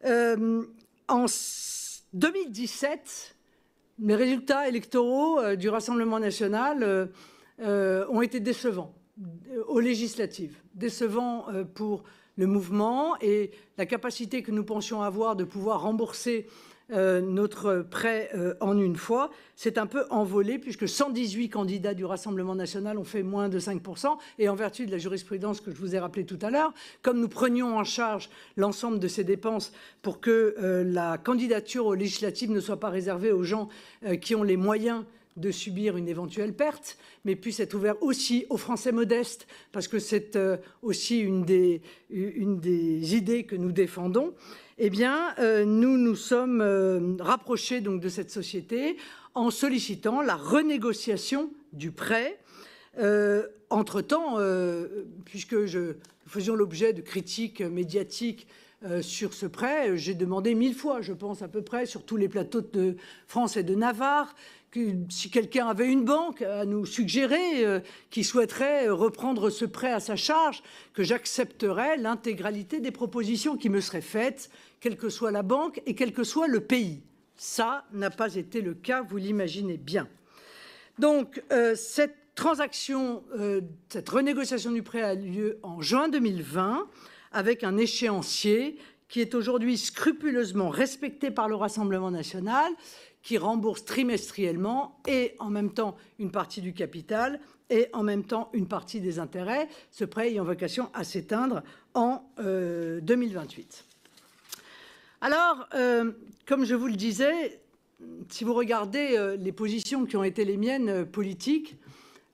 En 2017, les résultats électoraux du Rassemblement national ont été décevants aux législatives, décevants pour le mouvement, et la capacité que nous pensions avoir de pouvoir rembourser notre prêt en une fois s'est un peu envolée, puisque 118 candidats du Rassemblement national ont fait moins de 5%, et en vertu de la jurisprudence que je vous ai rappelée tout à l'heure, comme nous prenions en charge l'ensemble de ces dépenses pour que la candidature aux législatives ne soit pas réservée aux gens qui ont les moyens de subir une éventuelle perte, mais puisse être ouvert aussi aux Français modestes, parce que c'est aussi une des idées que nous défendons. Eh bien, nous nous sommes rapprochés donc de cette société en sollicitant la renégociation du prêt. Entre-temps, puisque nous faisions l'objet de critiques médiatiques sur ce prêt, j'ai demandé 1000 fois, je pense à peu près, sur tous les plateaux de France et de Navarre, que si quelqu'un avait une banque à nous suggérer qui souhaiterait reprendre ce prêt à sa charge, que j'accepterais l'intégralité des propositions qui me seraient faites, quelle que soit la banque et quel que soit le pays. Ça n'a pas été le cas, vous l'imaginez bien. Donc, cette transaction, cette renégociation du prêt a lieu en juin 2020, avec un échéancier qui est aujourd'hui scrupuleusement respecté par le Rassemblement national, qui rembourse trimestriellement et en même temps une partie du capital et en même temps une partie des intérêts, ce prêt ayant vocation à s'éteindre en 2028. Alors, comme je vous le disais, si vous regardez les positions qui ont été les miennes politiques,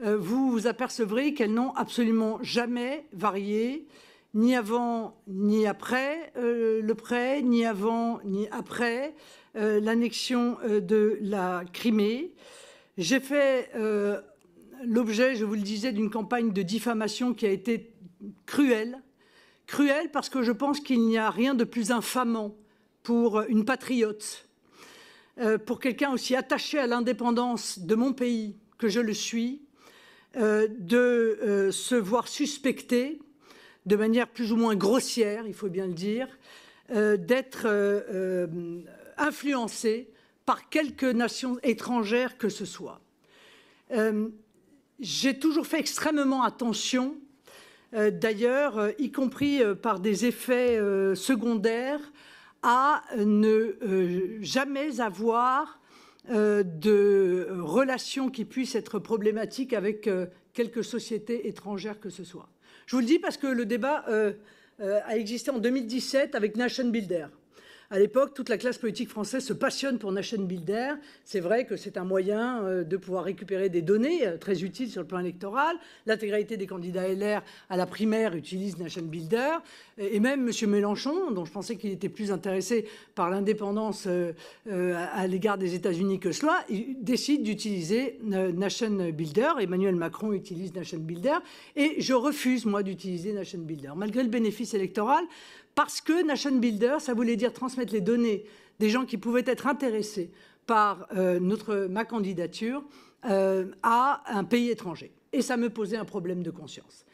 vous vous apercevrez qu'elles n'ont absolument jamais varié, ni avant ni après le prêt, ni avant ni après l'annexion de la Crimée. J'ai fait l'objet, je vous le disais, d'une campagne de diffamation qui a été cruelle. Cruelle parce que je pense qu'il n'y a rien de plus infamant pour une patriote, pour quelqu'un aussi attaché à l'indépendance de mon pays que je le suis, de se voir suspecté de manière plus ou moins grossière, il faut bien le dire, d'être influencé par quelque nation étrangère que ce soit. J'ai toujours fait extrêmement attention, d'ailleurs, y compris par des effets secondaires, à ne jamais avoir de relations qui puissent être problématiques avec quelque société étrangère que ce soit. Je vous le dis parce que le débat a existé en 2017 avec Nation Builder. À l'époque, toute la classe politique française se passionne pour Nation Builder. C'est vrai que c'est un moyen de pouvoir récupérer des données très utiles sur le plan électoral. L'intégralité des candidats LR à la primaire utilise Nation Builder. Et même M. Mélenchon, dont je pensais qu'il était plus intéressé par l'indépendance à l'égard des États-Unis que cela, il décide d'utiliser Nation Builder. Emmanuel Macron utilise Nation Builder. Et je refuse, moi, d'utiliser Nation Builder, malgré le bénéfice électoral, parce que Nation Builder, ça voulait dire transmettre les données des gens qui pouvaient être intéressés par ma candidature à un pays étranger. Et ça me posait un problème de conscience.